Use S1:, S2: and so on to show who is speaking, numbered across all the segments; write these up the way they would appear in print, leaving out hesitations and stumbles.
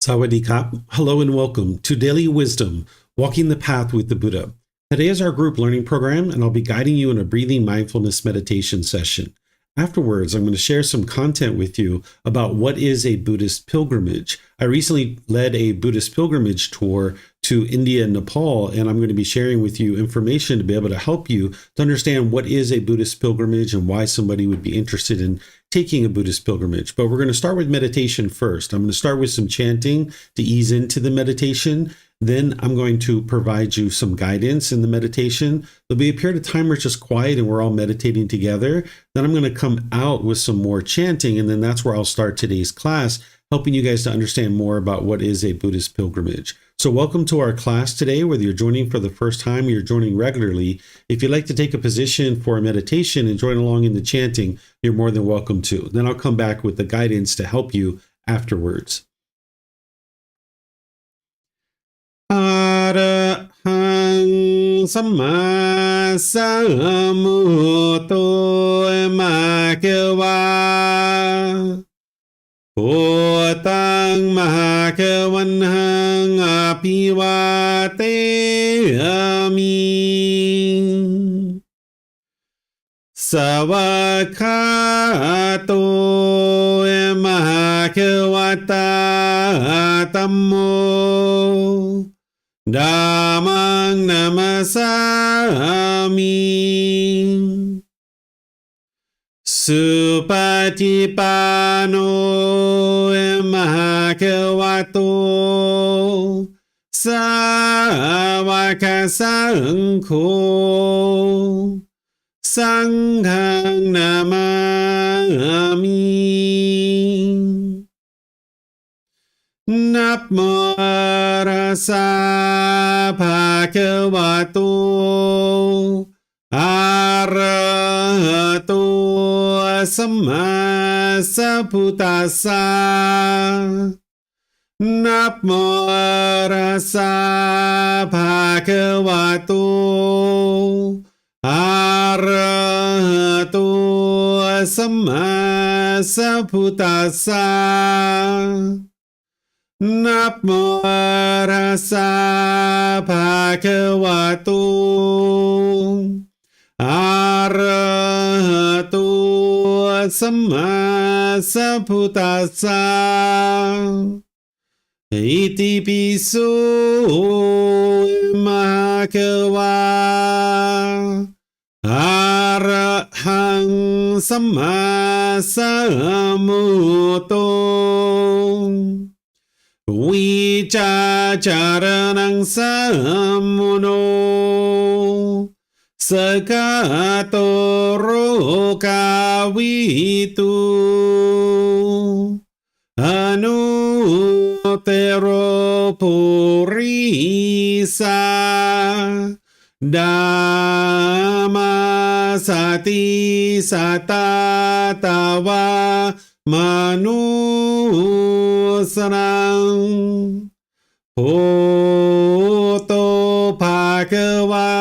S1: Sawadee-kap. Hello and welcome to Daily Wisdom, Walking the Path with the Buddha. Today is our group learning program, and I'll be guiding you in a breathing mindfulness meditation session. Afterwards, I'm going to share some content with you about what is a Buddhist pilgrimage. I recently led a Buddhist pilgrimage tour to India and Nepal, and I'm going to be sharing with you information to be able to help you to understand what is a Buddhist pilgrimage and why somebody would be interested in taking a Buddhist pilgrimage. But we're going to start with meditation first. I'm going to start with some chanting to ease into the meditation. Then I'm going to provide you some guidance in the meditation. There'll be a period of time where it's just quiet and we're all meditating together. Then I'm going to come out with some more chanting, and then that's where I'll start today's class, helping you guys to understand more about what is a Buddhist pilgrimage. So welcome to our class today, whether you're joining for the first time or you're joining regularly. If you'd like to take a position for a meditation and join along in the chanting, you're more than welcome to. Then I'll come back with the guidance to help you afterwards. Arahang Samma Sambuddho Bhagava Bhutang Bhagavanhang Apivateyami Savakhato Bhagavata Tammo Dhammang namasami Supatipano Bhagavato Sāvaka Saṅkho Sanghang namami Namo Tassa Bhagavato Arahato Samma Sambuddhassa. Namo Tassa Bhagavato Arahato Samma Sambuddhassa. Namo Tassa Bhagavato Arahato Samma Sambuddhassa. Iti piso Bhagava Arahang Samma Sambuddho Vicacaranang sammuno Sakato rokavitu Anutero purisa Dhamma sati satatawa Manusarang Bhutto Bhagavati.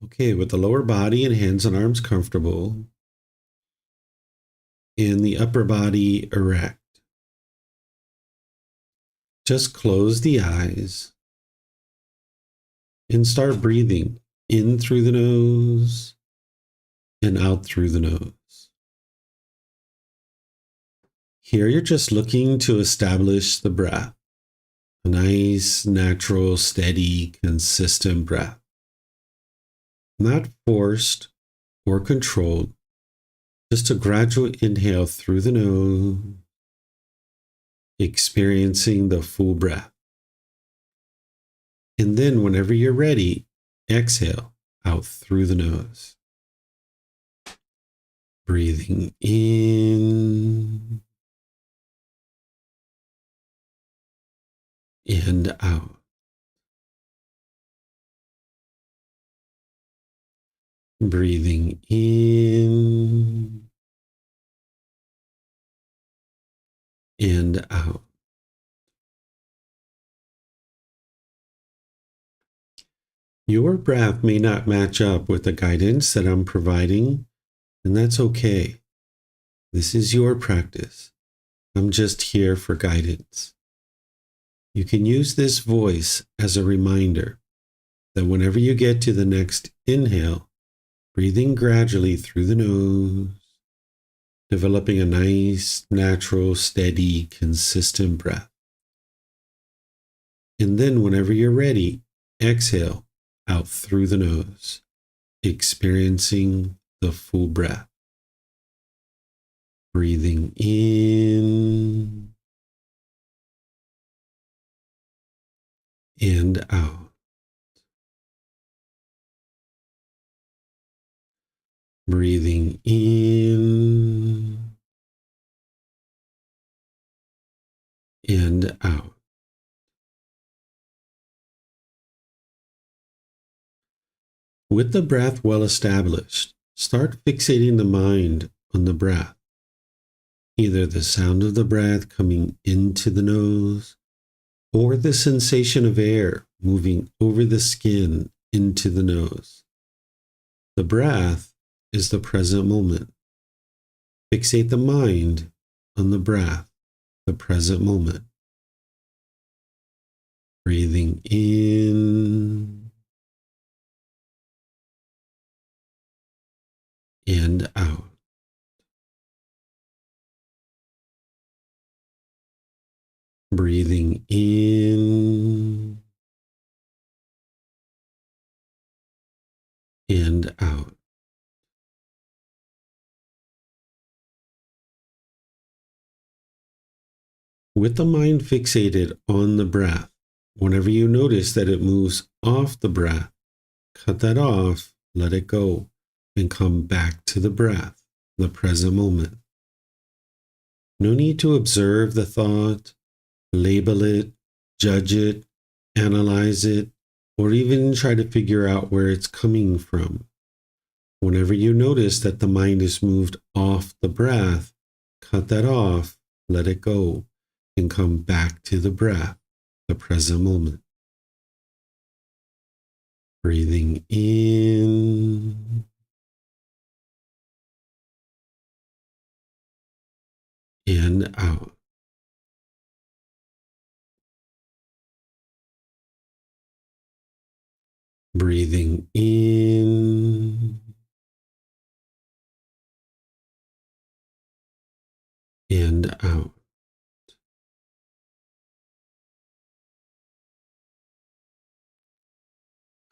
S1: Okay, with the lower body and hands and arms comfortable, and the upper body erect, just close the eyes and start breathing in through the nose and out through the nose. Here you're just looking to establish the breath, a nice, natural, steady, consistent breath. Not forced or controlled, just a gradual inhale through the nose, experiencing the full breath. And then whenever you're ready, exhale out through the nose. Breathing in and out. Breathing in and out. Your breath may not match up with the guidance that I'm providing, And that's okay. This is your practice. I'm just here for guidance. You can use this voice as a reminder that whenever you get to the next inhale, breathing gradually through the nose, developing a nice, natural, steady, consistent breath. And then whenever you're ready, exhale out through the nose, experiencing the full breath. Breathing in and out. Breathing in and out. With the breath well established, start fixating the mind on the breath, either the sound of the breath coming into the nose or the sensation of air moving over the skin into the nose. The breath is the present moment. Fixate the mind on the breath, the present moment. Breathing in and out. Breathing in and out. With the mind fixated on the breath, whenever you notice that it moves off the breath, cut that off, let it go, and come back to the breath, the present moment. No need to observe the thought, label it, judge it, analyze it, or even try to figure out where it's coming from. Whenever you notice that the mind is moved off the breath, cut that off, let it go, and come back to the breath, the present moment. Breathing in and out. Breathing in and out.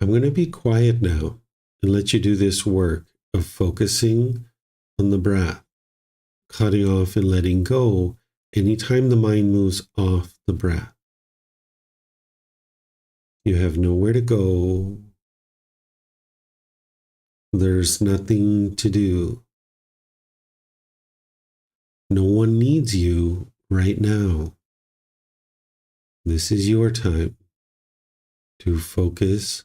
S1: I'm going to be quiet now and let you do this work of focusing on the breath, cutting off and letting go anytime the mind moves off the breath. You have nowhere to go. There's nothing to do. No one needs you right now. This is your time to focus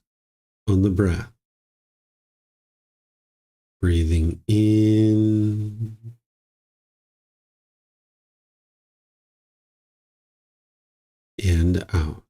S1: on the breath. Breathing in and out.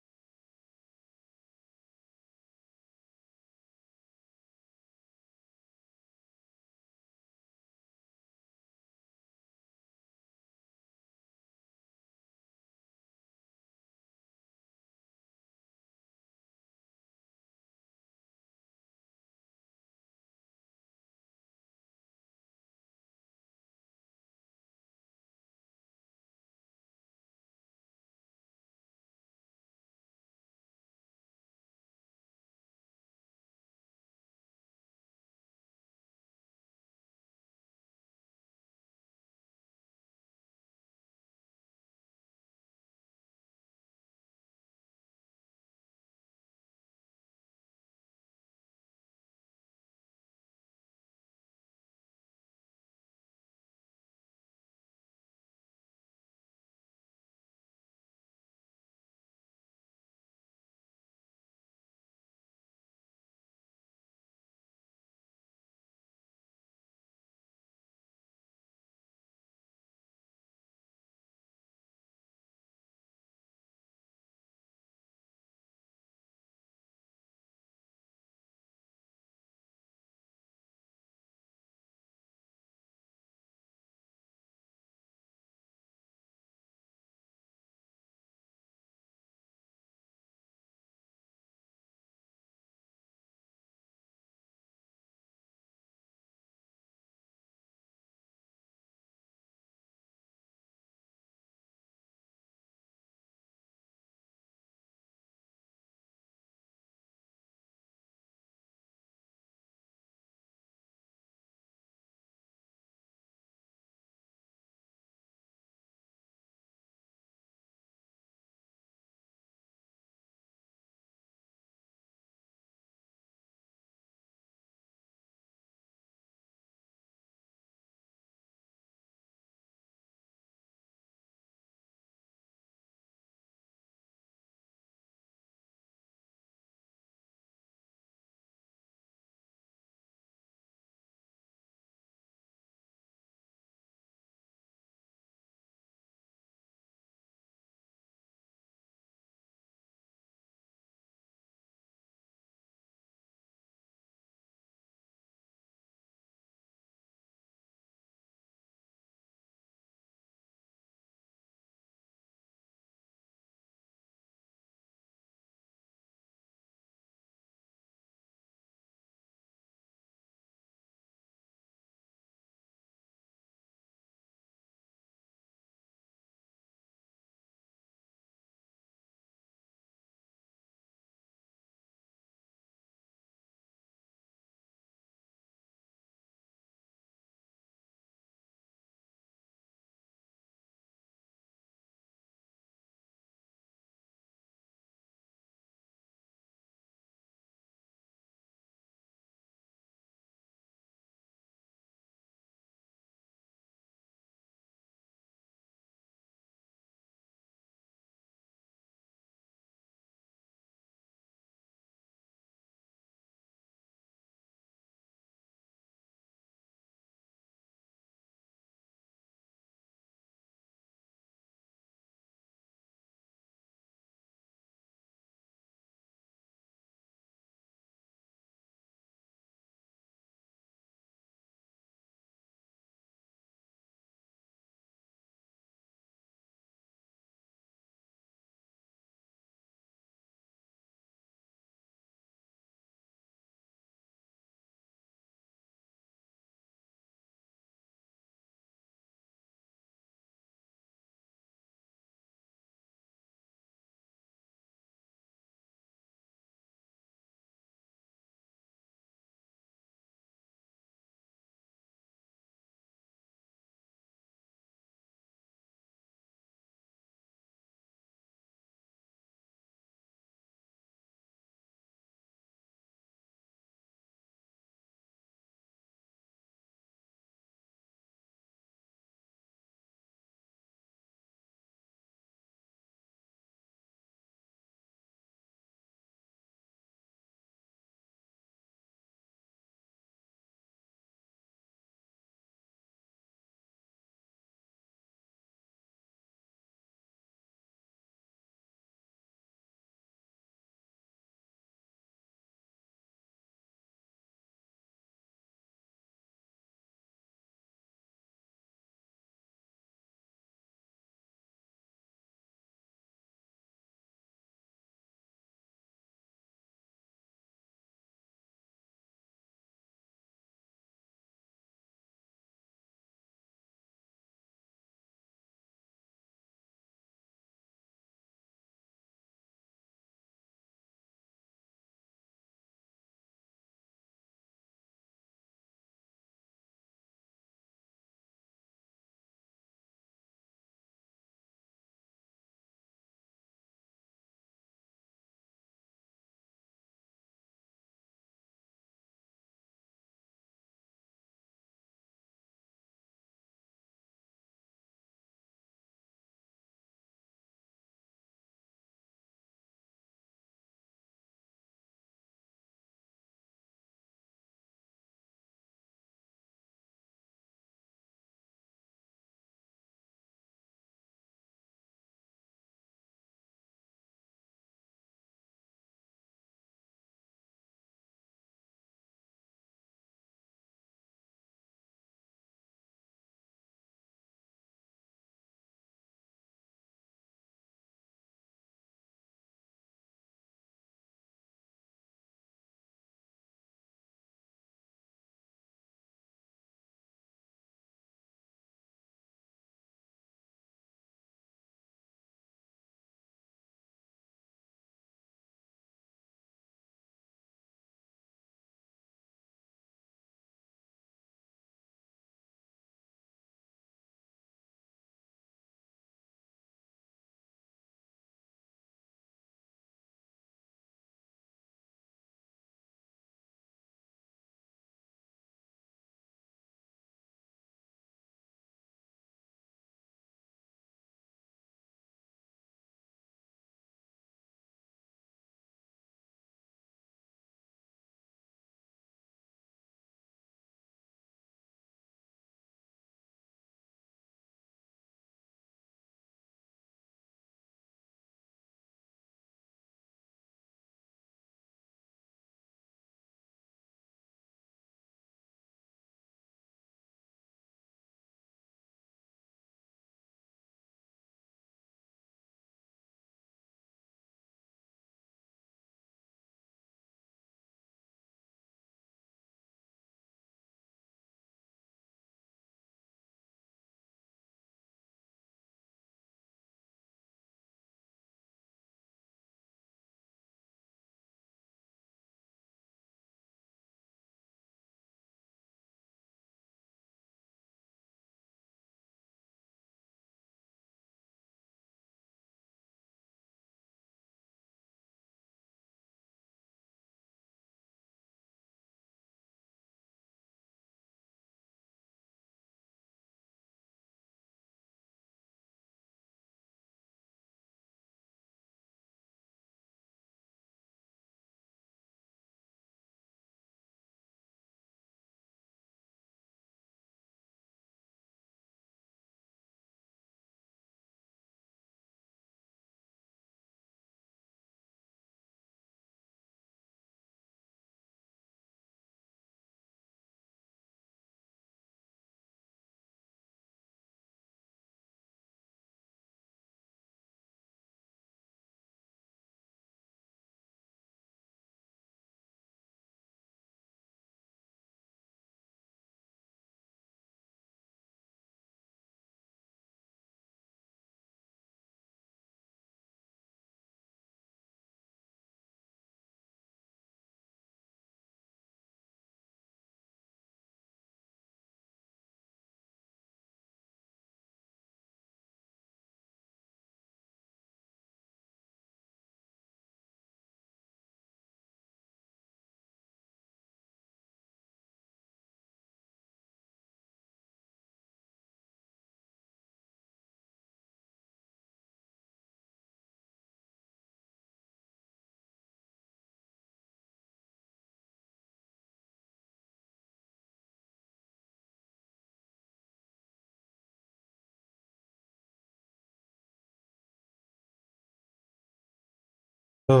S1: อะ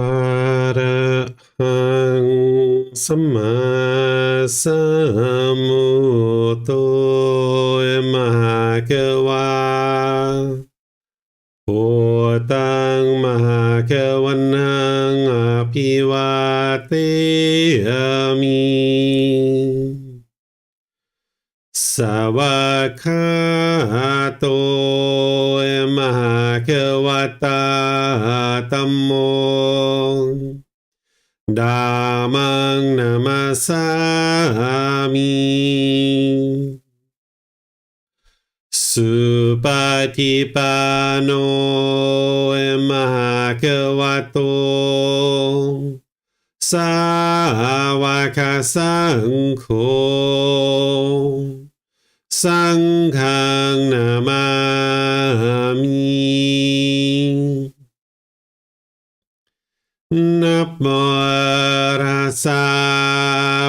S1: ระหังสัมมาสัมพุทโธมหาเกวาพุทธังมหาเกวันนังอภิวาเทมิสวากขาโตมหาเกวตาธัมโมธัมมังนามัสสามิสุปฏิปันโนมหาเกวโตสาวกสังโฆสังฆังนามามินะโมตัสสะ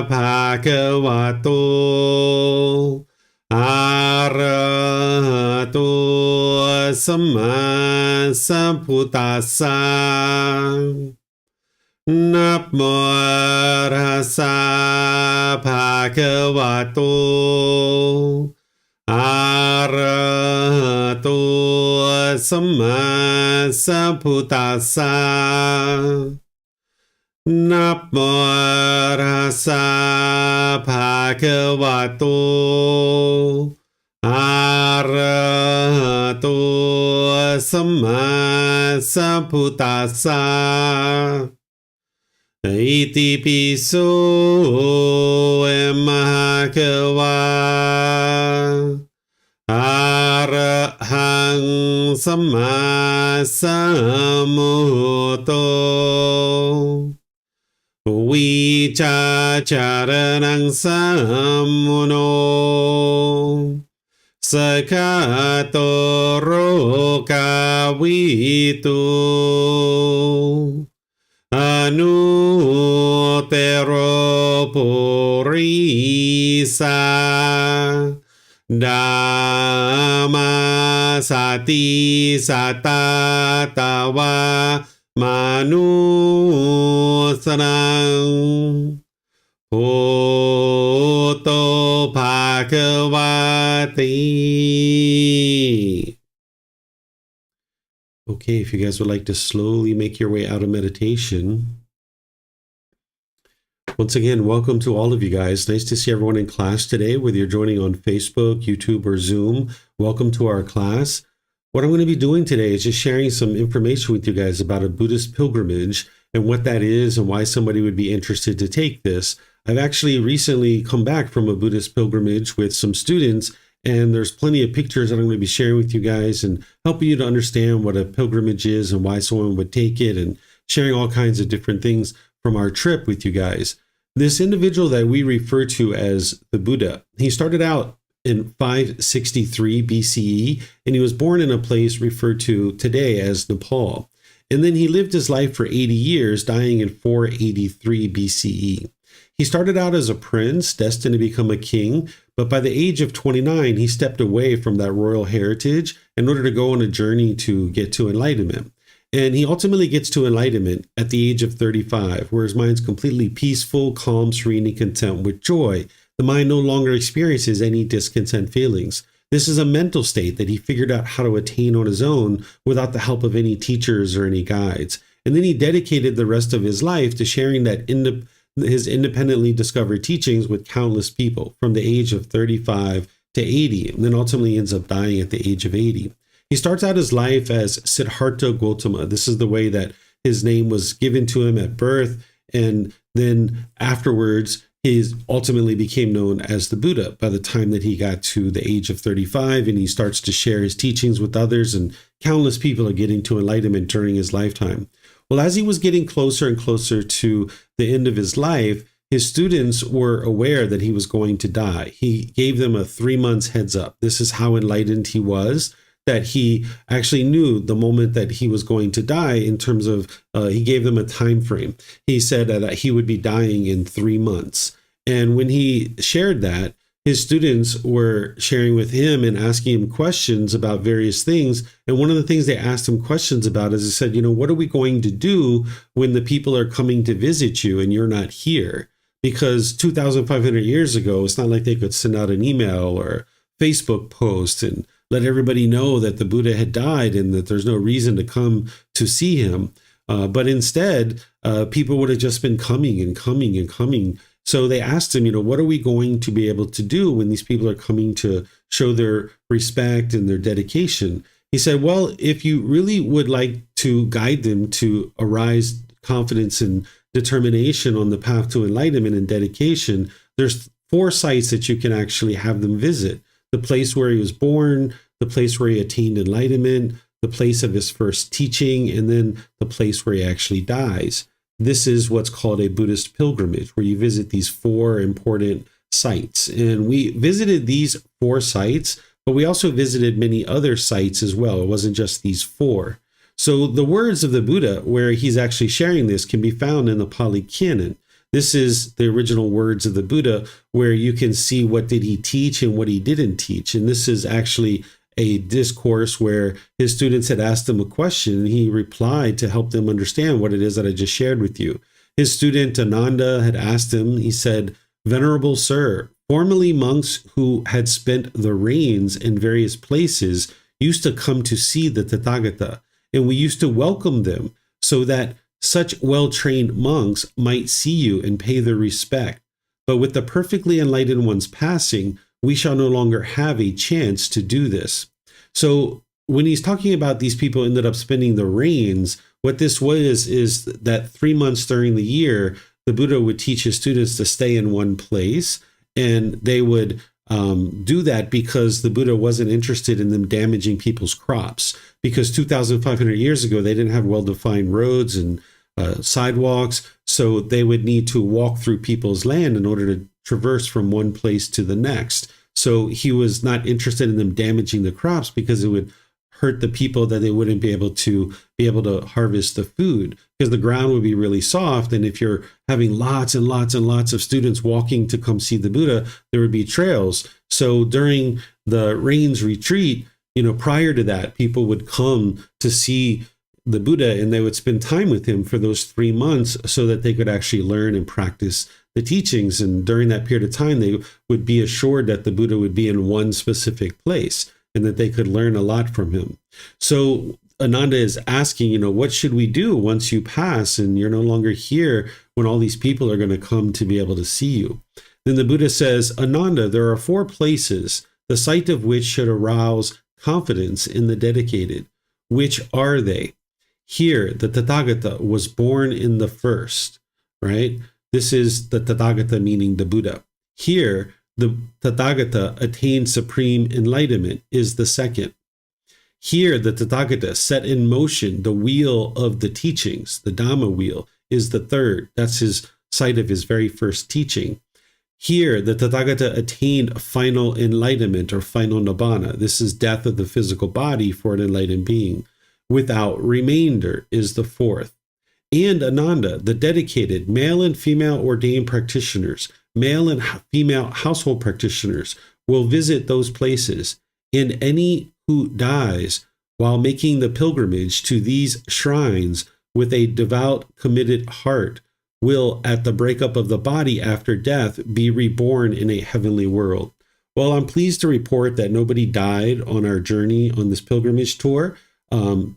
S1: ภะคะวะโตอะระหะโตสัมมาสัมพุทธัสสะนะโมตัสสะภะคะวะโตอะระหะโตสัมมาสัมพุทธัสสะนะโมตัสสะภะคะวะโตอะระหะโตสัมมาสัมพุทธัสสะอิติปิโสมหาเกวาอะระหังสัมมาสัมพุทโธวิชาจารณังสัมมุโนสกาโตโรกาวิตุอนุเตโรปุริสาดามาสติสัตตาตาวามานุสนังพุทโธภาควาติ Okay, if you guys would like to slowly make your way out of meditation. Once again, welcome to all of you guys. Nice to see everyone in class today, whether you're joining on Facebook, YouTube, or Zoom. Welcome to our class. What I'm going to be doing today is just sharing some information with you guys about a Buddhist pilgrimage and what that is and why somebody would be interested to take this. I've actually recently come back from a Buddhist pilgrimage with some students, and there's plenty of pictures that I'm going to be sharing with you guys and helping you to understand what a pilgrimage is and why someone would take it, and sharing all kinds of different things from our trip with you guys. This individual that we refer to as the Buddha, he started out in 563 BCE, and he was born in a place referred to today as Nepal. And then he lived his life for 80 years, dying in 483 BCE. He started out as a prince, destined to become a king, but by the age of 29, he stepped away from that royal heritage in order to go on a journey to get to enlightenment. And he ultimately gets to enlightenment at the age of 35, where his mind's completely peaceful, calm, serene, and content with joy. The mind no longer experiences any discontent feelings. This is a mental state that he figured out how to attain on his own without the help of any teachers or any guides. And then he dedicated the rest of his life to sharing his independently discovered teachings with countless people from the age of 35 to 80, and then ultimately ends up dying at the age of 80. He starts out his life as Siddhartha Gautama. This is the way that his name was given to him at birth, and then afterwards, he ultimately became known as the Buddha by the time that he got to the age of 35, and he starts to share his teachings with others, and countless people are getting to enlightenment during his lifetime. Well, as he was getting closer and closer to the end of his life, his students were aware that he was going to die. He gave them a 3 months heads up. This is how enlightened he was, that he actually knew the moment that he was going to die in terms of, he gave them a time frame. He said that he would be dying in 3 months. And when he shared that, his students were sharing with him and asking him questions about various things. And one of the things they asked him questions about is, they said, what are we going to do when the people are coming to visit you and you're not here? Because 2,500 years ago, it's not like they could send out an email or Facebook post and let everybody know that the Buddha had died and that there's no reason to come to see him. But instead, people would have just been coming and coming and coming. So they asked him, what are we going to be able to do when these people are coming to show their respect and their dedication? He said, well, if you really would like to guide them to arise confidence and determination on the path to enlightenment and dedication, there's 4 sites that you can actually have them visit. The place where he was born, the place where he attained enlightenment, the place of his first teaching, and then the place where he actually dies. This is what's called a Buddhist pilgrimage, where you visit these 4 important sites. And we visited these 4 sites, but we also visited many other sites as well. It wasn't just these 4. So the words of the Buddha, where he's actually sharing this, can be found in the Pali Canon. This is the original words of the Buddha, where you can see what did he teach and what he didn't teach. And this is actually a discourse where his students had asked him a question, and he replied to help them understand what it is that I just shared with you. His student Ananda had asked him, he said, "Venerable Sir, formerly monks who had spent the rains in various places used to come to see the Tathagata, and we used to welcome them so that such well-trained monks might see you and pay their respect. But with the perfectly enlightened ones passing, we shall no longer have a chance to do this." So when he's talking about these people ended up spending the rains, what this was is that 3 months during the year, the Buddha would teach his students to stay in one place, and they would do that because the Buddha wasn't interested in them damaging people's crops. Because 2,500 years ago, they didn't have well-defined roads and sidewalks, so they would need to walk through people's land in order to traverse from one place to the next. So he was not interested in them damaging the crops because it would hurt the people, that they wouldn't be able to harvest the food because the ground would be really soft. And if you're having lots and lots and lots of students walking to come see the Buddha, there would be trails. So during the rains retreat, prior to that, people would come to see the Buddha and they would spend time with him for those 3 months so that they could actually learn and practice the teachings. And during that period of time, they would be assured that the Buddha would be in one specific place and that they could learn a lot from him. So Ananda is asking, what should we do once you pass and you're no longer here, when all these people are going to come to be able to see you? Then the Buddha says, "Ananda, there are 4 places, the sight of which should arouse confidence in the dedicated. Which are they? Here, the Tathagata was born in the first," right? This is the Tathagata, meaning the Buddha. Here, the Tathagata attained supreme enlightenment, is the second. Here, the Tathagata set in motion the wheel of the teachings, the Dhamma wheel, is the third. That's his sight of his very first teaching. Here, the Tathagata attained final enlightenment or final nibbana. This is death of the physical body for an enlightened being. Without remainder is the fourth. And Ananda, the dedicated male and female ordained practitioners, male and female household practitioners, will visit those places. And any who dies while making the pilgrimage to these shrines with a devout, committed heart will, at the breakup of the body after death, be reborn in a heavenly world. Well, I'm pleased to report that nobody died on our journey on this pilgrimage tour,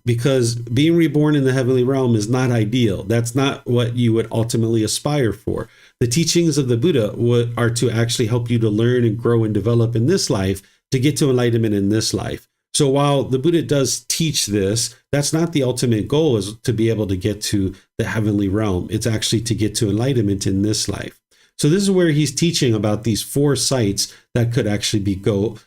S1: because being reborn in the heavenly realm is not ideal. That's not what you would ultimately aspire for. The teachings of the Buddha are to actually help you to learn and grow and develop in this life to get to enlightenment in this life. So while the Buddha does teach this, that's not the ultimate goal, is to be able to get to the heavenly realm. It's actually to get to enlightenment in this life. So this is where he's teaching about these 4 sites that could actually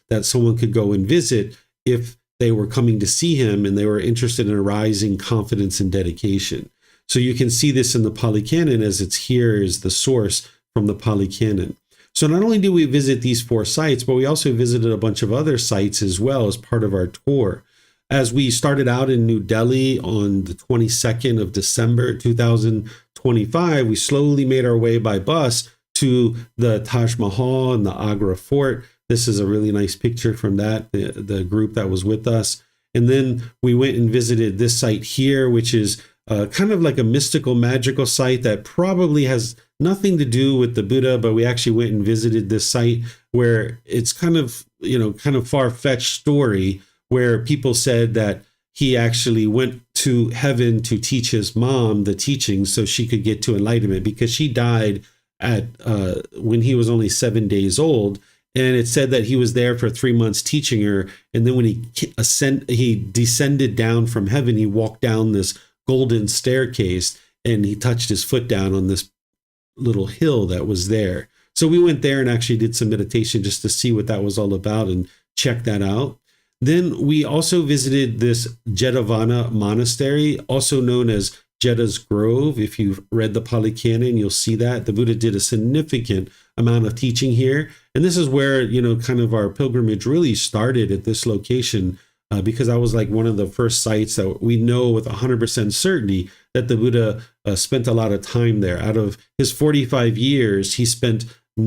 S1: that someone could go and visit if they were coming to see him and they were interested in arising confidence and dedication. So you can see this in the Pali Canon, as it's here is the source from the Pali Canon. So not only did we visit these 4 sites, but we also visited a bunch of other sites as well as part of our tour. As we started out in New Delhi on the 22nd of December 2025, we slowly made our way by bus to the Taj Mahal and the Agra Fort. This is a really nice picture from that, the group that was with us. And then we went and visited this site here, which is kind of like a mystical, magical site that probably has nothing to do with the Buddha, but we actually went and visited this site where it's kind of far-fetched story where people said that he actually went to heaven to teach his mom the teachings so she could get to enlightenment, because she died at when he was only 7 days old. And it said that he was there for 3 months teaching her. And then when he descended down from heaven, he walked down this golden staircase and he touched his foot down on this little hill that was there. So we went there and actually did some meditation just to see what that was all about and check that out. Then we also visited this Jetavana monastery, also known as Jetta's Grove. If you've read the Pali Canon, you'll see that the Buddha did a significant amount of teaching here. And this is where, kind of our pilgrimage really started at this location, because that was like one of the first sites that we know with 100% certainty that the Buddha spent a lot of time there. Out of his 45 years, he spent a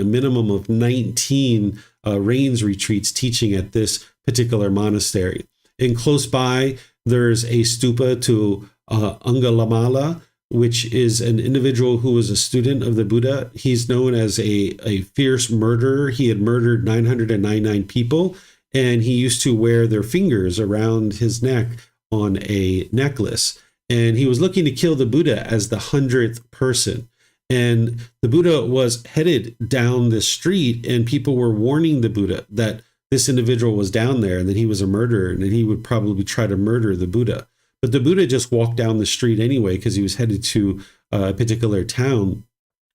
S1: minimum of 19 rains retreats teaching at this particular monastery. And close by, there's a stupa to Angulimala, which is an individual who was a student of the Buddha. He's known as a fierce murderer. He had murdered 999 people, and he used to wear their fingers around his neck on a necklace. And he was looking to kill the Buddha as the 100th person. And the Buddha was headed down the street, and people were warning the Buddha that this individual was down there and that he was a murderer and that he would probably try to murder the Buddha. But the Buddha just walked down the street anyway because he was headed to a particular town.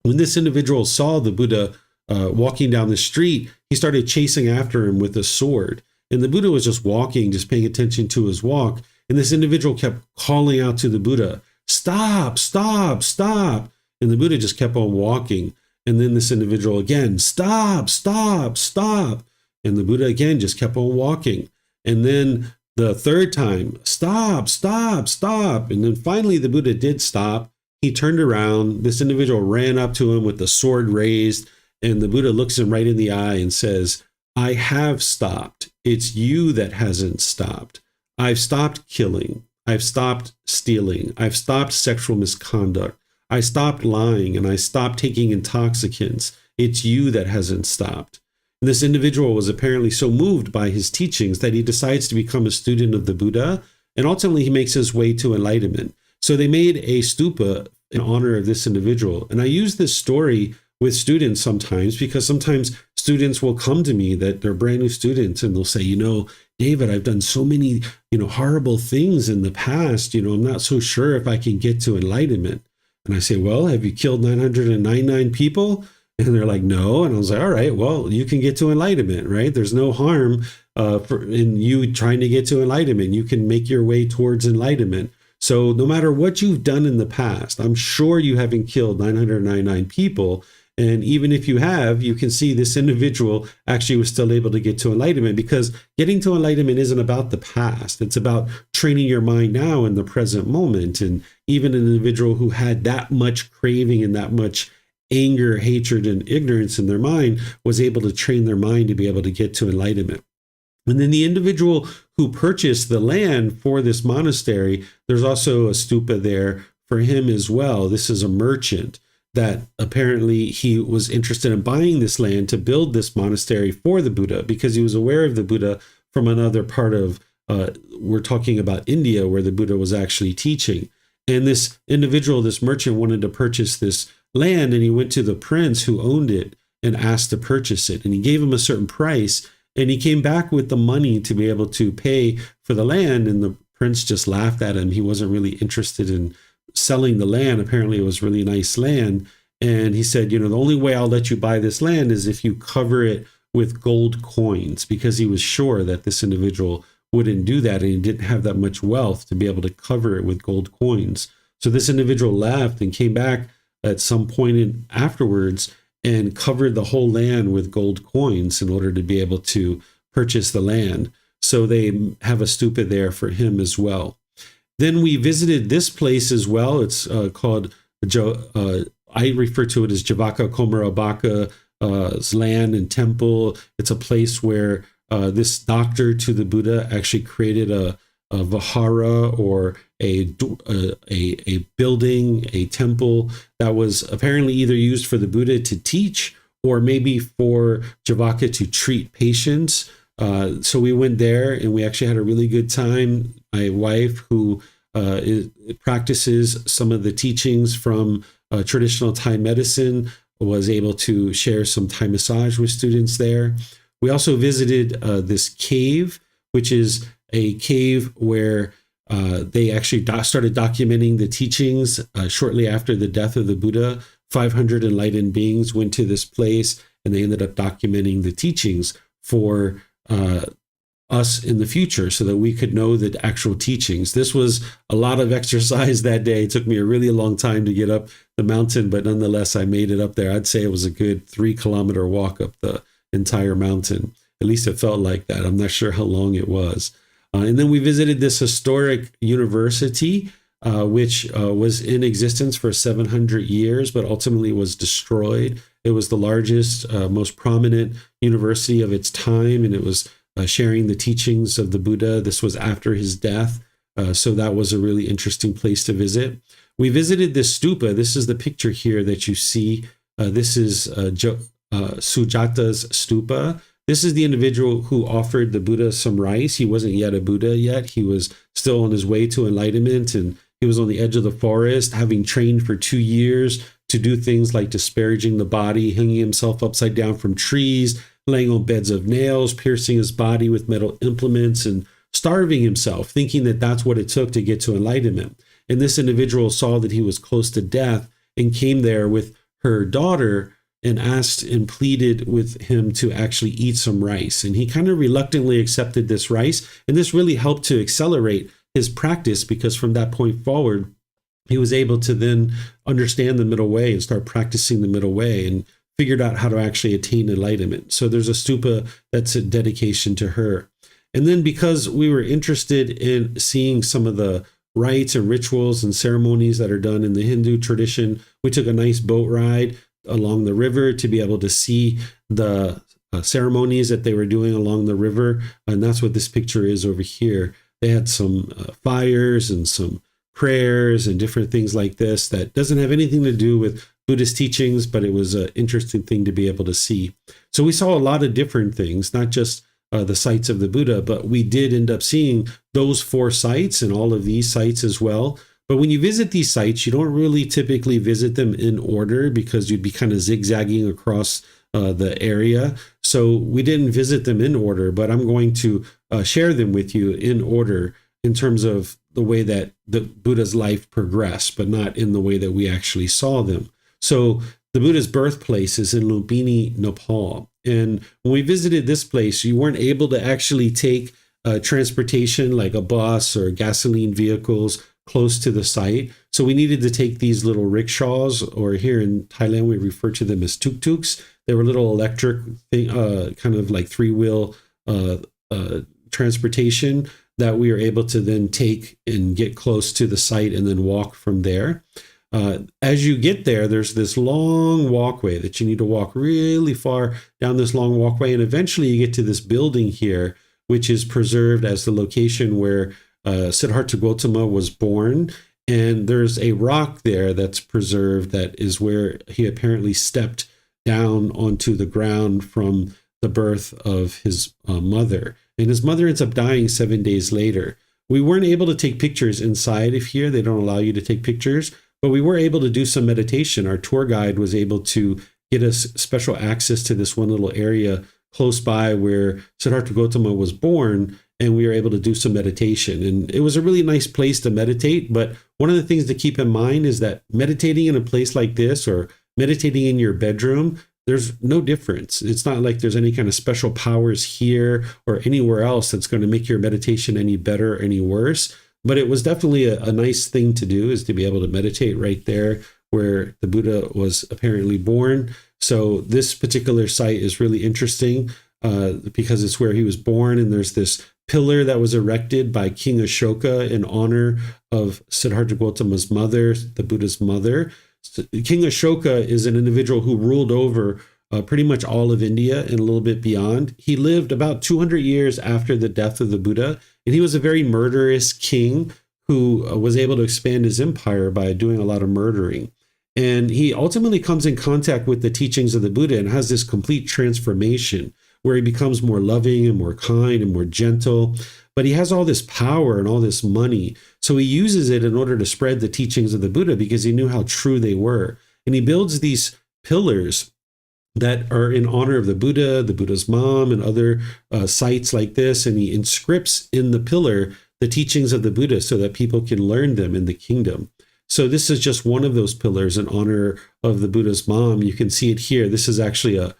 S1: When this individual saw the Buddha walking down the street, he started chasing after him with a sword. And the Buddha was just walking, just paying attention to his walk. And this individual kept calling out to the Buddha, "Stop, stop, stop." And the Buddha just kept on walking. And then this individual again, "Stop, stop, stop." And the Buddha again just kept on walking. And then the third time, "Stop, stop, stop." And then finally the Buddha did stop. He turned around. This individual ran up to him with the sword raised. And the Buddha looks him right in the eye and says, "I have stopped. It's you that hasn't stopped. I've stopped killing. I've stopped stealing. I've stopped sexual misconduct. I stopped lying, and I stopped taking intoxicants. It's you that hasn't stopped." And this individual was apparently so moved by his teachings that he decides to become a student of the Buddha, and ultimately he makes his way to enlightenment. So they made a stupa in honor of this individual. And I use this story with students sometimes because sometimes students will come to me that they're brand new students and they'll say, "David, I've done so many, horrible things in the past. I'm not so sure if I can get to enlightenment." And I say, "Well, have you killed 999 people?" And they're like, "No." And I was like, "All right, well, you can get to enlightenment, right? There's no harm in you trying to get to enlightenment. You can make your way towards enlightenment. So no matter what you've done in the past, I'm sure you haven't killed 999 people. And even if you have, you can see this individual actually was still able to get to enlightenment, because getting to enlightenment isn't about the past. It's about training your mind now in the present moment. And even an individual who had that much craving and that much anger, hatred, and ignorance in their mind was able to train their mind to be able to get to enlightenment. And then the individual who purchased the land for this monastery, there's also a stupa there for him as well. This is a merchant that apparently he was interested in buying this land to build this monastery for the Buddha, because he was aware of the Buddha from another part of, we're talking about India, where the Buddha was actually teaching. And this individual, this merchant, wanted to purchase this land, and he went to the prince who owned it and asked to purchase it. And he gave him a certain price, and he came back with the money to be able to pay for the land. And the prince just laughed at him. He wasn't really interested in selling the land. Apparently it was really nice land. And he said, the only way I'll let you buy this land is if you cover it with gold coins, because he was sure that this individual wouldn't do that, and he didn't have that much wealth to be able to cover it with gold coins. So this individual left and came back at some point afterwards and covered the whole land with gold coins in order to be able to purchase the land. So they have a stupa there for him as well. Then we visited this place as well. It's called I refer to it as Javaka Komarabaka's land and temple. It's a place where this doctor to the Buddha actually created a vihara, or a building, a temple that was apparently either used for the Buddha to teach or maybe for Javaka to treat patients. So we went there and we actually had a really good time. My wife, who practices some of the teachings from traditional Thai medicine, was able to share some Thai massage with students there. We also visited this cave, which is a cave where they actually started documenting the teachings shortly after the death of the Buddha. 500 enlightened beings went to this place, and they ended up documenting the teachings for us in the future so that we could know the actual teachings. This was a lot of exercise that day. It took me a really long time to get up the mountain, but nonetheless, I made it up there. I'd say it was a good 3-kilometer walk up the entire mountain. At least it felt like that. I'm not sure how long it was. And then we visited this historic university, which was in existence for 700 years, but ultimately was destroyed. It was the largest, most prominent university of its time, and it was sharing the teachings of the Buddha. This was after his death, so that was a really interesting place to visit. We visited this stupa. This is the picture here that you see. This is Sujata's stupa. This is the individual who offered the Buddha some rice. He wasn't yet a Buddha yet. He was still on his way to enlightenment, and he was on the edge of the forest, having trained for 2 years to do things like disparaging the body, hanging himself upside down from trees, laying on beds of nails, piercing his body with metal implements, and starving himself, thinking that that's what it took to get to enlightenment. And this individual saw that he was close to death and came there with her daughter and asked and pleaded with him to actually eat some rice. And he kind of reluctantly accepted this rice. And this really helped to accelerate his practice, because from that point forward, he was able to then understand the middle way and start practicing the middle way, and figured out how to actually attain enlightenment. So there's a stupa that's a dedication to her. And then because we were interested in seeing some of the rites and rituals and ceremonies that are done in the Hindu tradition, we took a nice boat ride along the river to be able to see the ceremonies that they were doing along the river. And that's what this picture is over here. They had some fires and some prayers and different things like this that doesn't have anything to do with Buddhist teachings, but it was an interesting thing to be able to see. So we saw a lot of different things, not just the sites of the Buddha, but we did end up seeing those 4 sites and all of these sites as well. But when you visit these sites, you don't really typically visit them in order, because you'd be kind of zigzagging across the area. So we didn't visit them in order, but I'm going to share them with you in order in terms of the way that the Buddha's life progressed, but not in the way that we actually saw them. So the Buddha's birthplace is in Lumbini, Nepal. And when we visited this place, you weren't able to actually take transportation like a bus or gasoline vehicles close to the site. So we needed to take these little rickshaws, or here in Thailand, we refer to them as tuk-tuks. They were little electric thing, kind of like 3-wheel transportation that we were able to then take and get close to the site and then walk from there. As you get there, there's this long walkway that you need to walk really far down this long walkway. And eventually you get to this building here, which is preserved as the location where Siddhartha Gautama was born. And there's a rock there that's preserved that is where he apparently stepped down onto the ground from the birth of his mother. And his mother ends up dying 7 days later. We weren't able to take pictures inside of here. They don't allow you to take pictures, but we were able to do some meditation. Our tour guide was able to get us special access to this one little area close by where Siddhartha Gautama was born, and we were able to do some meditation. And it was a really nice place to meditate. But one of the things to keep in mind is that meditating in a place like this, or meditating in your bedroom, there's no difference. It's not like there's any kind of special powers here or anywhere else that's going to make your meditation any better or any worse. But it was definitely a nice thing to do, is to be able to meditate right there where the Buddha was apparently born. So this particular site is really interesting because it's where he was born. And there's this pillar that was erected by King Ashoka in honor of Siddhartha Gautama's mother, the Buddha's mother. King Ashoka is an individual who ruled over pretty much all of India and a little bit beyond. He lived about 200 years after the death of the Buddha, and he was a very murderous king who was able to expand his empire by doing a lot of murdering. And he ultimately comes in contact with the teachings of the Buddha and has this complete transformation where he becomes more loving and more kind and more gentle. But he has all this power and all this money. So he uses it in order to spread the teachings of the Buddha because he knew how true they were. And he builds these pillars that are in honor of the Buddha's mom, and other sites like this. And he inscripts in the pillar the teachings of the Buddha so that people can learn them in the kingdom. So this is just one of those pillars in honor of the Buddha's mom. You can see it here. This is actually a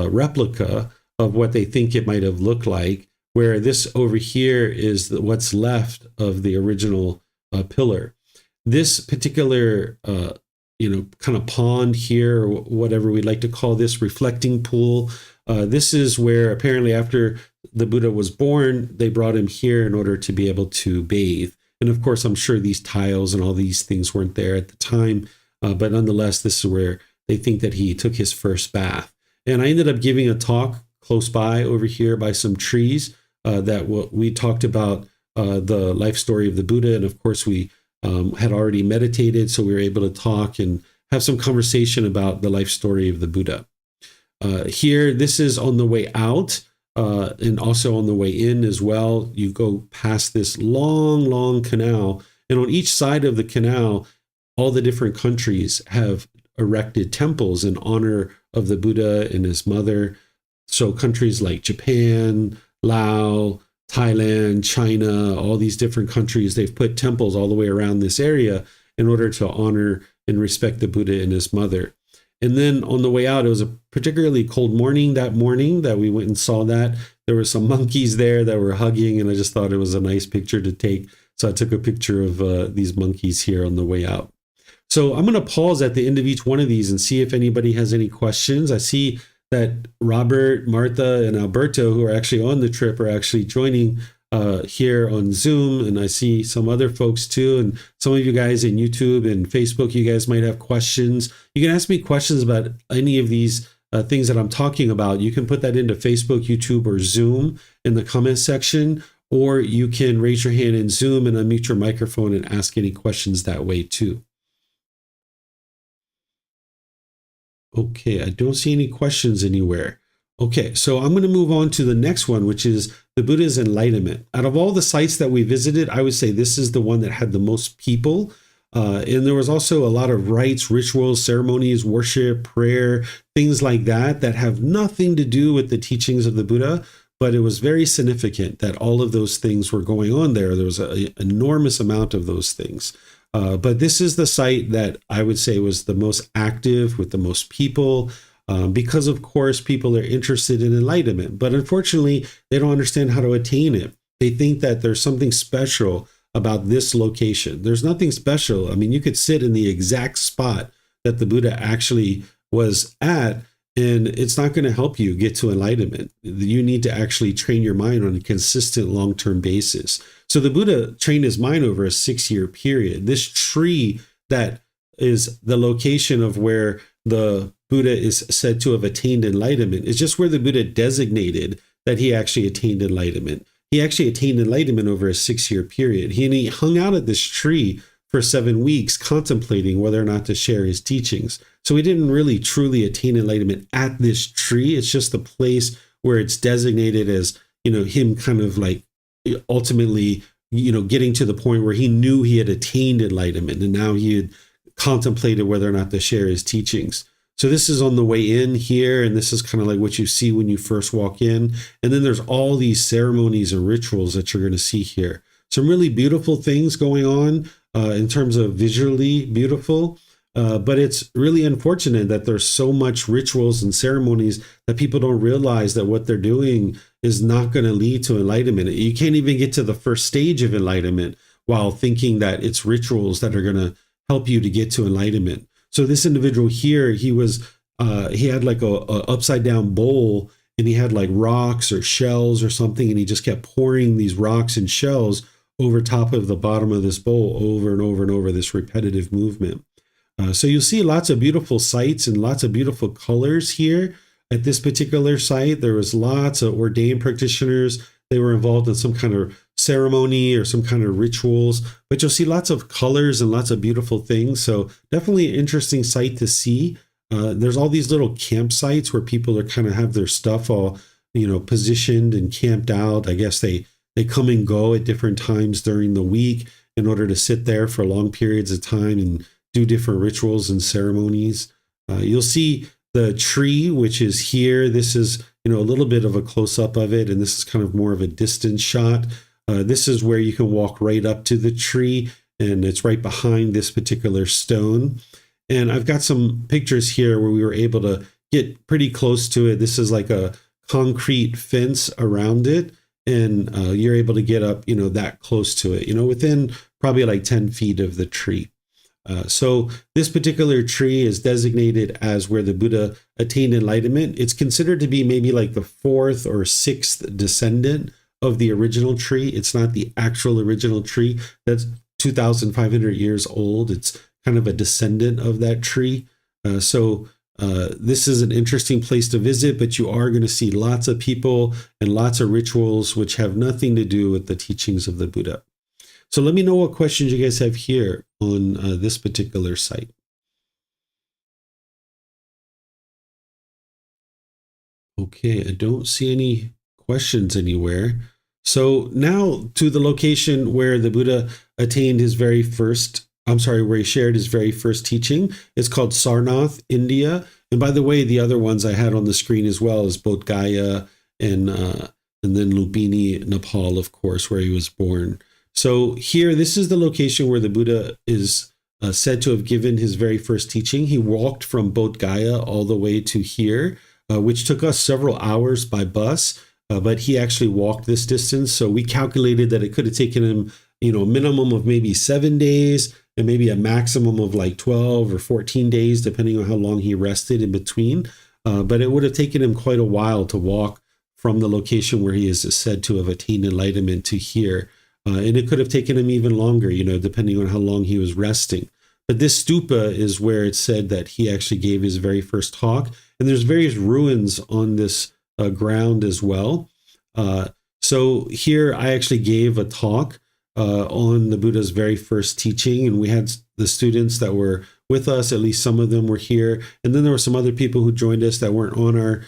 S1: replica of what they think it might have looked like, where this over here is what's left of the original pillar. This particular kind of pond here, or whatever we'd like to call this, reflecting pool, this is where apparently after the Buddha was born, they brought him here in order to be able to bathe. And of course, I'm sure these tiles and all these things weren't there at the time, but nonetheless, this is where they think that he took his first bath. And I ended up giving a talk close by over here by some trees that we talked about the life story of the Buddha. And of course, we had already meditated, so we were able to talk and have some conversation about the life story of the Buddha. Here, this is on the way out and also on the way in as well. You go past this long, long canal, and on each side of the canal, all the different countries have erected temples in honor of the Buddha and his mother. So countries like Japan, Laos, Thailand, China, all these different countries, they've put temples all the way around this area in order to honor and respect the Buddha and his mother. And then on the way out, it was a particularly cold morning that we went and saw that. There were some monkeys there that were hugging, and I just thought it was a nice picture to take. So I took a picture of these monkeys here on the way out. So I'm going to pause at the end of each one of these and see if anybody has any questions. I see that Robert, Martha, and Alberto, who are actually on the trip, are actually joining here on Zoom. And I see some other folks too. And some of you guys in YouTube and Facebook, you guys might have questions. You can ask me questions about any of these things that I'm talking about. You can put that into Facebook, YouTube, or Zoom in the comment section, or you can raise your hand in Zoom and unmute your microphone and ask any questions that way too. Okay, I don't see any questions anywhere. Okay, so I'm going to move on to the next one, which is the Buddha's enlightenment. Out of all the sites that we visited, I would say this is the one that had the most people. And there was also a lot of rites, rituals, ceremonies, worship, prayer, things like that have nothing to do with the teachings of the Buddha. But it was very significant that all of those things were going on there. There was an enormous amount of those things. But this is the site that I would say was the most active with the most people, because of course people are interested in enlightenment, but unfortunately they don't understand how to attain it. They think that there's something special about this location. There's nothing special. I mean, you could sit in the exact spot that the Buddha actually was at, and it's not going to help you get to enlightenment. You need to actually train your mind on a consistent long-term basis. So the Buddha trained his mind over a 6-year period. This tree that is the location of where the Buddha is said to have attained enlightenment is just where the Buddha designated that he actually attained enlightenment. He actually attained enlightenment over a 6-year period. He hung out at this tree for 7 weeks contemplating whether or not to share his teachings. So he didn't really truly attain enlightenment at this tree. It's just the place where it's designated as, him kind of like ultimately, getting to the point where he knew he had attained enlightenment, and now he had contemplated whether or not to share his teachings. So this is on the way in here, and this is kind of like what you see when you first walk in. And then there's all these ceremonies and rituals that you're going to see here. Some really beautiful things going on in terms of visually beautiful. But it's really unfortunate that there's so much rituals and ceremonies that people don't realize that what they're doing is not going to lead to enlightenment. You can't even get to the first stage of enlightenment while thinking that it's rituals that are going to help you to get to enlightenment. So this individual here, he had like a upside down bowl, and he had like rocks or shells or something, and he just kept pouring these rocks and shells over top of the bottom of this bowl over and over and over, this repetitive movement. So you'll see lots of beautiful sights and lots of beautiful colors here at this particular site. There was lots of ordained practitioners. They were involved in some kind of ceremony or some kind of rituals, but you'll see lots of colors and lots of beautiful things. So definitely an interesting site to see. There's all these little campsites where people are kind of have their stuff all, positioned and camped out. I guess they come and go at different times during the week in order to sit there for long periods of time and do different rituals and ceremonies. You'll see the tree, which is here. This is, a little bit of a close up of it, and this is kind of more of a distance shot. This is where you can walk right up to the tree, and it's right behind this particular stone. And I've got some pictures here where we were able to get pretty close to it. This is like a concrete fence around it, and you're able to get up, that close to it, within probably like 10 feet of the tree. So this particular tree is designated as where the Buddha attained enlightenment. It's considered to be maybe like the fourth or sixth descendant of the original tree. It's not the actual original tree that's 2,500 years old. It's kind of a descendant of that tree. So this is an interesting place to visit, but you are going to see lots of people and lots of rituals which have nothing to do with the teachings of the Buddha. So let me know what questions you guys have here on this particular site. Okay, I don't see any questions anywhere. So now to the location where the Buddha attained his where he shared his very first teaching. It's called Sarnath, India. And by the way, the other ones I had on the screen as well is Bodh Gaya and then Lumbini, Nepal, of course, where he was born. So here, this is the location where the Buddha is said to have given his very first teaching. He walked from Bodh Gaya all the way to here, which took us several hours by bus, but he actually walked this distance. So we calculated that it could have taken him, a minimum of maybe 7 days and maybe a maximum of like 12 or 14 days, depending on how long he rested in between. But it would have taken him quite a while to walk from the location where he is said to have attained enlightenment to here. And it could have taken him even longer, depending on how long he was resting. But this stupa is where it's said that he actually gave his very first talk. And there's various ruins on this ground as well. So here I actually gave a talk on the Buddha's very first teaching. And we had the students that were with us, at least some of them were here. And then there were some other people who joined us that weren't on our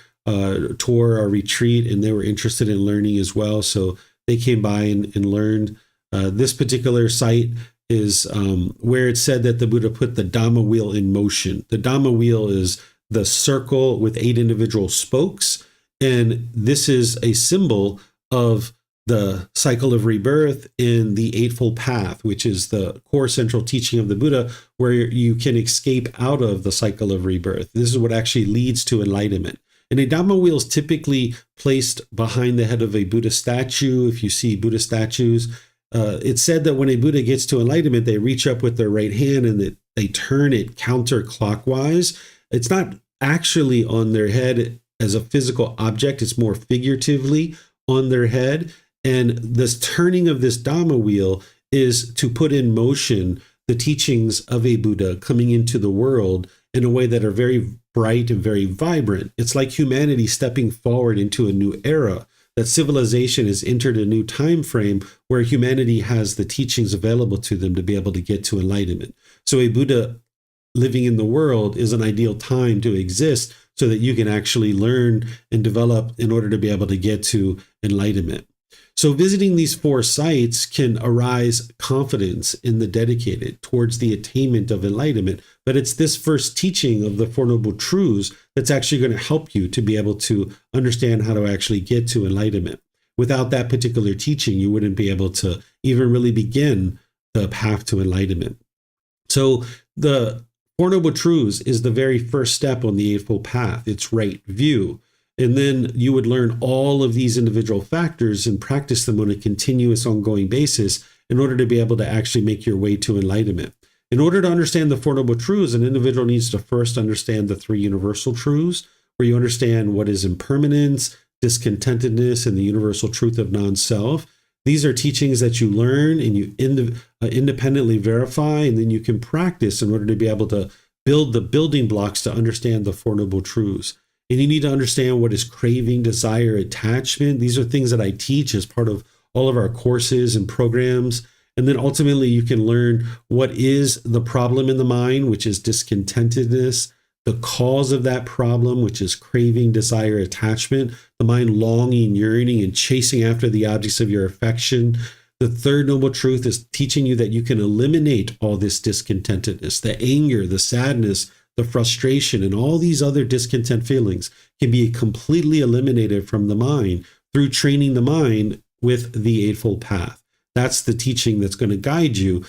S1: tour, our retreat, and they were interested in learning as well. So they came by and learned. This particular site is where it said that the Buddha put the Dhamma wheel in motion. The Dhamma wheel is the circle with 8 individual spokes. And this is a symbol of the cycle of rebirth in the Eightfold Path, which is the core central teaching of the Buddha, where you can escape out of the cycle of rebirth. This is what actually leads to enlightenment. And a Dhamma wheel is typically placed behind the head of a Buddha statue. If you see Buddha statues, it's said that when a Buddha gets to enlightenment, they reach up with their right hand and they turn it counterclockwise. It's not actually on their head as a physical object. It's more figuratively on their head. And this turning of this Dhamma wheel is to put in motion the teachings of a Buddha coming into the world in a way that are very bright and very vibrant. It's like humanity stepping forward into a new era, that civilization has entered a new time frame where humanity has the teachings available to them to be able to get to enlightenment. So a Buddha living in the world is an ideal time to exist so that you can actually learn and develop in order to be able to get to enlightenment. So visiting these 4 sites can arise confidence in the dedicated towards the attainment of enlightenment. But it's this first teaching of the Four Noble Truths that's actually going to help you to be able to understand how to actually get to enlightenment. Without that particular teaching, you wouldn't be able to even really begin the path to enlightenment. So the Four Noble Truths is the very first step on the Eightfold Path. It's right view. And then you would learn all of these individual factors and practice them on a continuous, ongoing basis in order to be able to actually make your way to enlightenment. In order to understand the Four Noble Truths, an individual needs to first understand the 3 universal truths, where you understand what is impermanence, discontentedness, and the universal truth of non-self. These are teachings that you learn and you independently verify, and then you can practice in order to be able to build the building blocks to understand the Four Noble Truths. And you need to understand what is craving, desire, attachment. These are things that I teach as part of all of our courses and programs. And then ultimately you can learn what is the problem in the mind, which is discontentedness, the cause of that problem, which is craving, desire, attachment, the mind longing, yearning, and chasing after the objects of your affection. The third noble truth is teaching you that you can eliminate all this discontentedness, the anger, the sadness, the frustration, and all these other discontent feelings can be completely eliminated from the mind through training the mind with the Eightfold Path. That's the teaching that's going to guide you,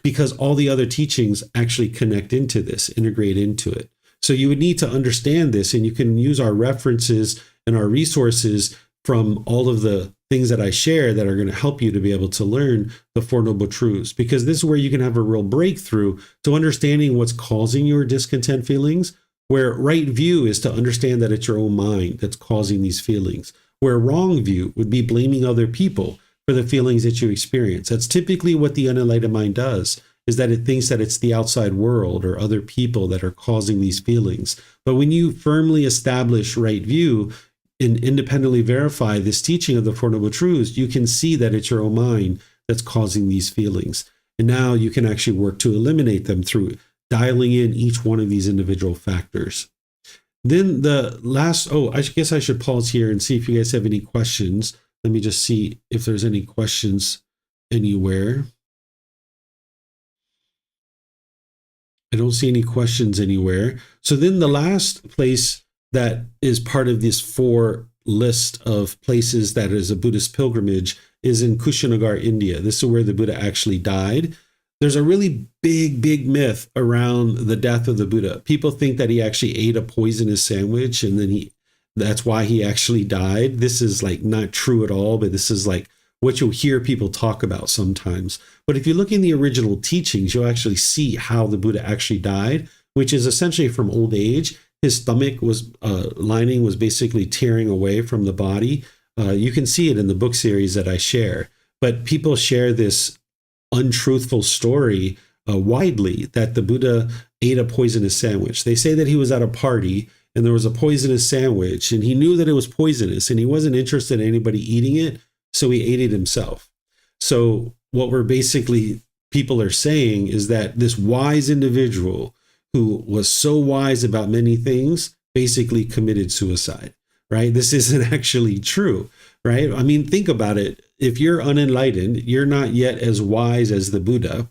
S1: because all the other teachings actually connect into this, integrate into it. So you would need to understand this, and you can use our references and our resources from all of the things that I share that are going to help you to be able to learn the Four Noble Truths, because this is where you can have a real breakthrough to understanding what's causing your discontent feelings, where right view is to understand that it's your own mind that's causing these feelings, where wrong view would be blaming other people for the feelings that you experience. That's typically what the unenlightened mind does, is that it thinks that it's the outside world or other people that are causing these feelings. But when you firmly establish right view and independently verify this teaching of the Four Noble Truths, you can see that it's your own mind that's causing these feelings. And now you can actually work to eliminate them through dialing in each one of these individual factors. Then the last, I guess I should pause here and see if you guys have any questions. Let me just see if there's any questions anywhere. I don't see any questions anywhere. So then the last place that is part of this 4 list of places that is a Buddhist pilgrimage is in Kushinagar, India. This is where the Buddha actually died. There's a really big myth around the death of the Buddha. People think that he actually ate a poisonous sandwich and then that's why he actually died. This is like not true at all, but this is like what you'll hear people talk about sometimes. But if you look in the original teachings, you'll actually see how the Buddha actually died, which is essentially from old age. His stomach was lining was basically tearing away from the body. You can see it in the book series that I share. But people share this untruthful story widely that the Buddha ate a poisonous sandwich. They say that he was at a party and there was a poisonous sandwich and he knew that it was poisonous and he wasn't interested in anybody eating it, so he ate it himself. So what we're basically people are saying is that this wise individual who was so wise about many things basically committed suicide, right? This isn't actually true, right? I mean, think about it. If you're unenlightened, you're not yet as wise as the Buddha.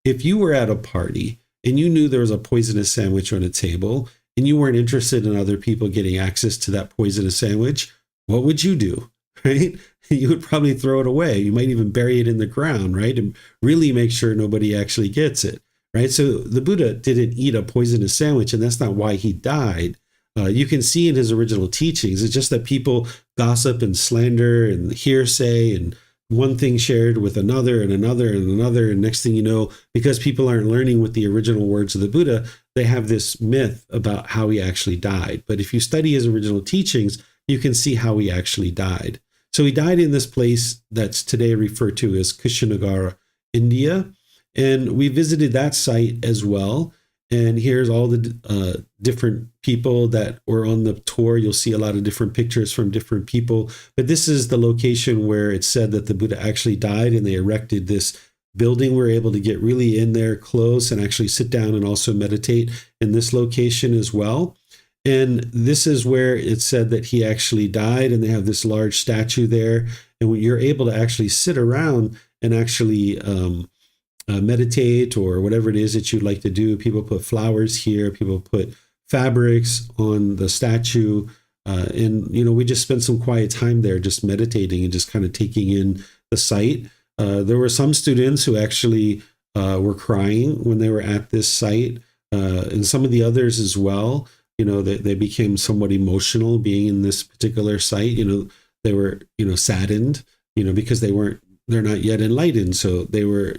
S1: If you were at a party and you knew there was a poisonous sandwich on a table and you weren't interested in other people getting access to that poisonous sandwich, what would you do, right? You would probably throw it away. You might even bury it in the ground, right? And really make sure nobody actually gets it, right? So the Buddha didn't eat a poisonous sandwich, and that's not why he died. You can see in his original teachings, it's just that people gossip and slander and hearsay and one thing shared with another and another and another. And next thing you know, because people aren't learning with the original words of the Buddha, they have this myth about how he actually died. But if you study his original teachings, you can see how he actually died. So he died in this place that's today referred to as Kushinagar, India. And we visited that site as well. And here's all the different people that were on the tour. You'll see a lot of different pictures from different people. But this is the location where it said that the Buddha actually died, and they erected this building. We're able to get really in there close and actually sit down and also meditate in this location as well. And this is where it said that he actually died, and they have this large statue there. And you're able to actually sit around and actually meditate or whatever it is that you'd like to do. People put flowers here. People put fabrics on the statue. And, we just spent some quiet time there just meditating and just kind of taking in the site. There were some students who actually were crying when they were at this site, and some of the others as well. They became somewhat emotional being in this particular site. They were, saddened, because they're not yet enlightened. So they were,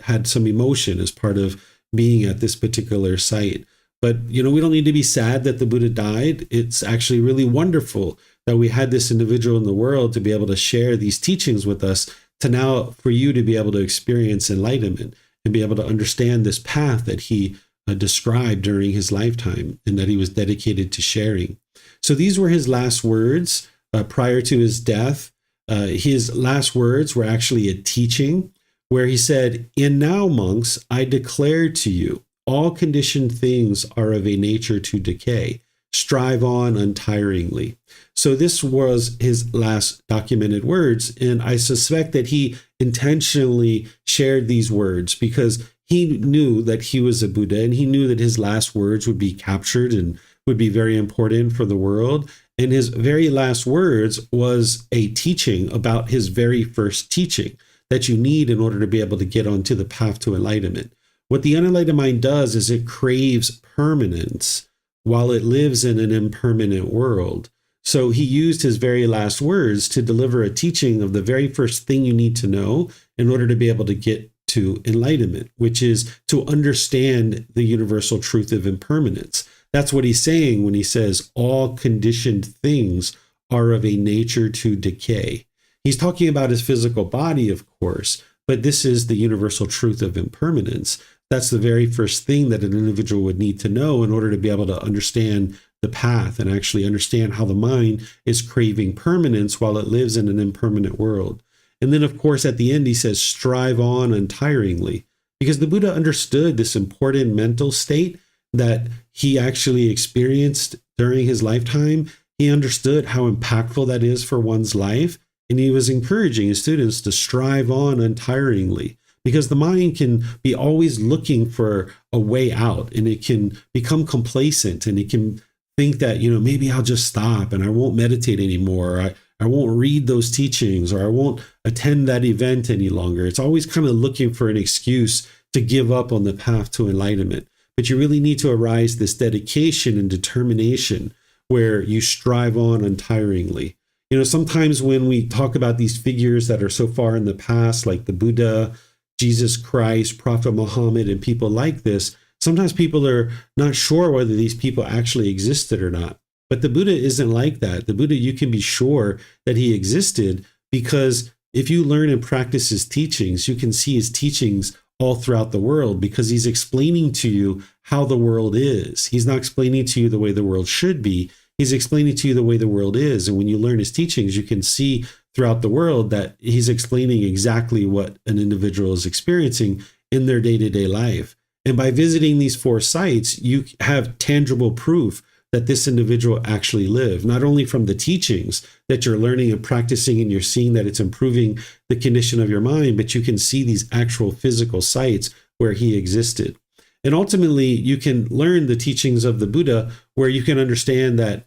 S1: had some emotion as part of being at this particular site. But, we don't need to be sad that the Buddha died. It's actually really wonderful that we had this individual in the world to be able to share these teachings with us, to now for you to be able to experience enlightenment and be able to understand this path that he described during his lifetime and that he was dedicated to sharing. So these were his last words prior to his death. His last words were actually a teaching where he said, "And now, monks, I declare to you, all conditioned things are of a nature to decay. Strive on untiringly." So this was his last documented words. And I suspect that he intentionally shared these words because he knew that he was a Buddha, and he knew that his last words would be captured and would be very important for the world. And his very last words was a teaching about his very first teaching that you need in order to be able to get onto the path to enlightenment. What the unenlightened mind does is it craves permanence while it lives in an impermanent world. So he used his very last words to deliver a teaching of the very first thing you need to know in order to be able to get to enlightenment, which is to understand the universal truth of impermanence. That's what he's saying when he says all conditioned things are of a nature to decay. He's talking about his physical body, of course, but this is the universal truth of impermanence. That's the very first thing that an individual would need to know in order to be able to understand the path and actually understand how the mind is craving permanence while it lives in an impermanent world. And then, of course, at the end, he says, strive on untiringly, because the Buddha understood this important mental state that he actually experienced during his lifetime. He understood how impactful that is for one's life. And he was encouraging his students to strive on untiringly, because the mind can be always looking for a way out, and it can become complacent, and it can think that, maybe I'll just stop and I won't meditate anymore. I won't read those teachings, or I won't attend that event any longer. It's always kind of looking for an excuse to give up on the path to enlightenment. But you really need to arise this dedication and determination where you strive on untiringly. Sometimes when we talk about these figures that are so far in the past, like the Buddha, Jesus Christ, Prophet Muhammad, and people like this, sometimes people are not sure whether these people actually existed or not. But the Buddha isn't like that. The Buddha, you can be sure that he existed, because if you learn and practice his teachings, you can see his teachings all throughout the world, because he's explaining to you how the world is. He's not explaining to you the way the world should be. He's explaining to you the way the world is. And when you learn his teachings, you can see throughout the world that he's explaining exactly what an individual is experiencing in their day-to-day life. And by visiting these 4 sites, you have tangible proof that this individual actually lived, not only from the teachings that you're learning and practicing, and you're seeing that it's improving the condition of your mind, but you can see these actual physical sites where he existed. And ultimately, you can learn the teachings of the Buddha, where you can understand that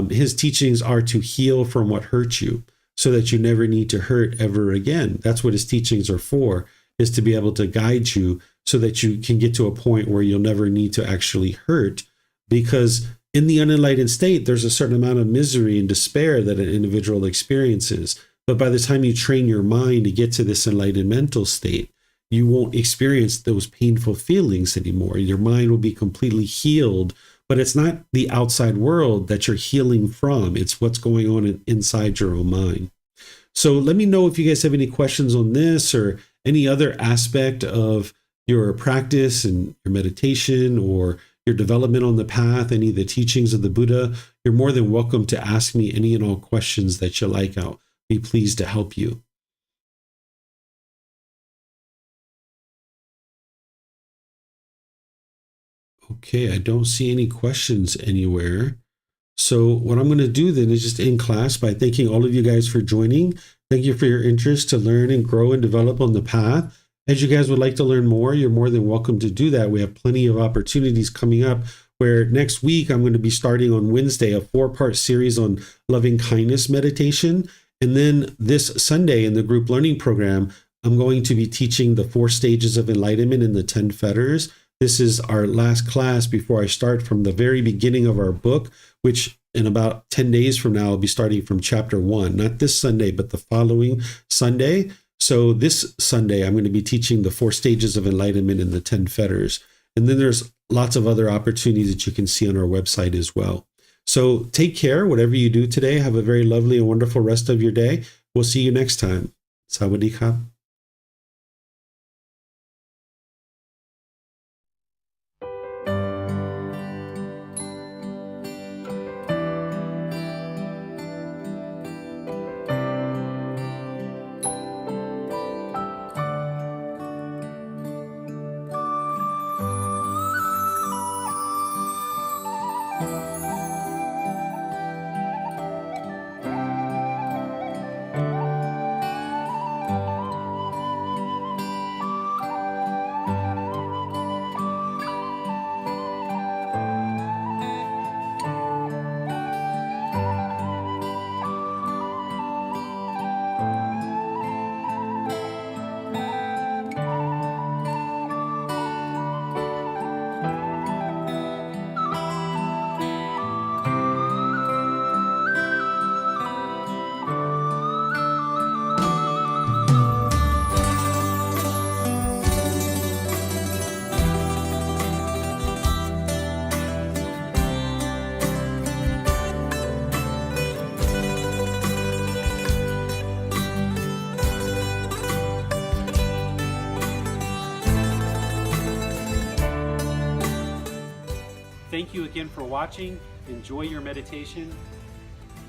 S1: his teachings are to heal from what hurts you, so that you never need to hurt ever again. That's what his teachings are for, is to be able to guide you so that you can get to a point where you'll never need to actually hurt. Because in the unenlightened state, there's a certain amount of misery and despair that an individual experiences. But by the time you train your mind to get to this enlightened mental state, you won't experience those painful feelings anymore. Your mind will be completely healed. But it's not the outside world that you're healing from. It's what's going on inside your own mind. So let me know if you guys have any questions on this or any other aspect of your practice and your meditation or your development on the path, any of the teachings of the Buddha. You're more than welcome to ask me any and all questions that you like. I'll be pleased to help you. Okay, I don't see any questions anywhere. So what I'm going to do then is just end class by thanking all of you guys for joining. Thank you for your interest to learn and grow and develop on the path. As you guys would like to learn more, you're more than welcome to do that. We have plenty of opportunities coming up, where next week I'm going to be starting on Wednesday a 4-part series on loving kindness meditation. And then this Sunday in the group learning program, I'm going to be teaching the 4 stages of enlightenment and the 10 fetters. This is our last class before I start from the very beginning of our book, which in about 10 days from now, I'll be starting from chapter 1, not this Sunday, but the following Sunday. So this Sunday, I'm going to be teaching the 4 stages of enlightenment and the 10 fetters. And then there's lots of other opportunities that you can see on our website as well. So take care, whatever you do today. Have a very lovely and wonderful rest of your day. We'll see you next time. Sawadee ka. Thank you again for watching. Enjoy your meditation.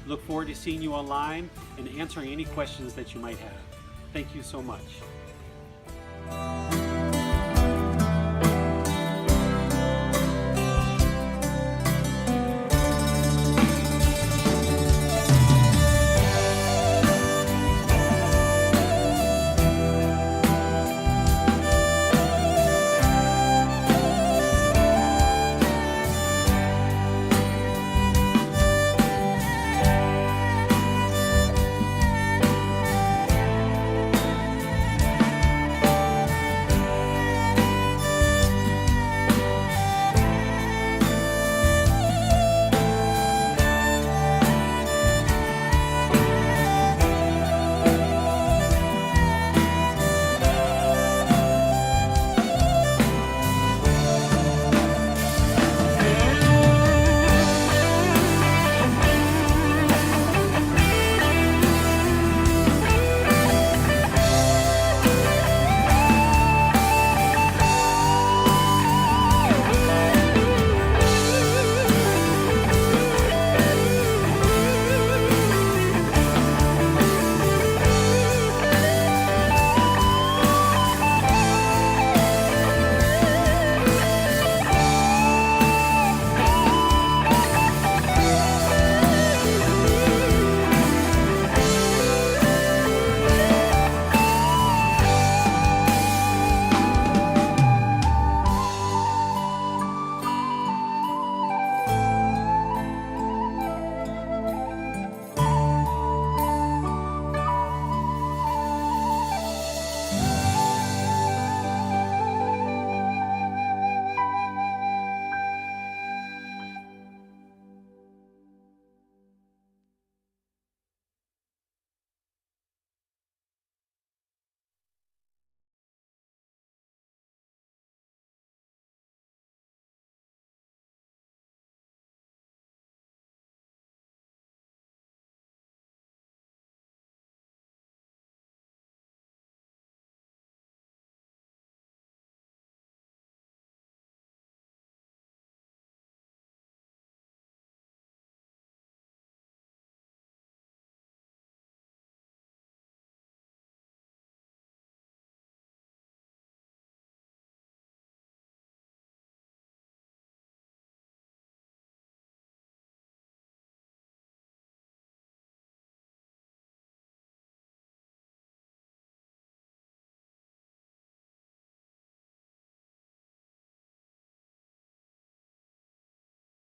S1: Look forward to seeing you online and answering any questions that you might have. Thank you so much.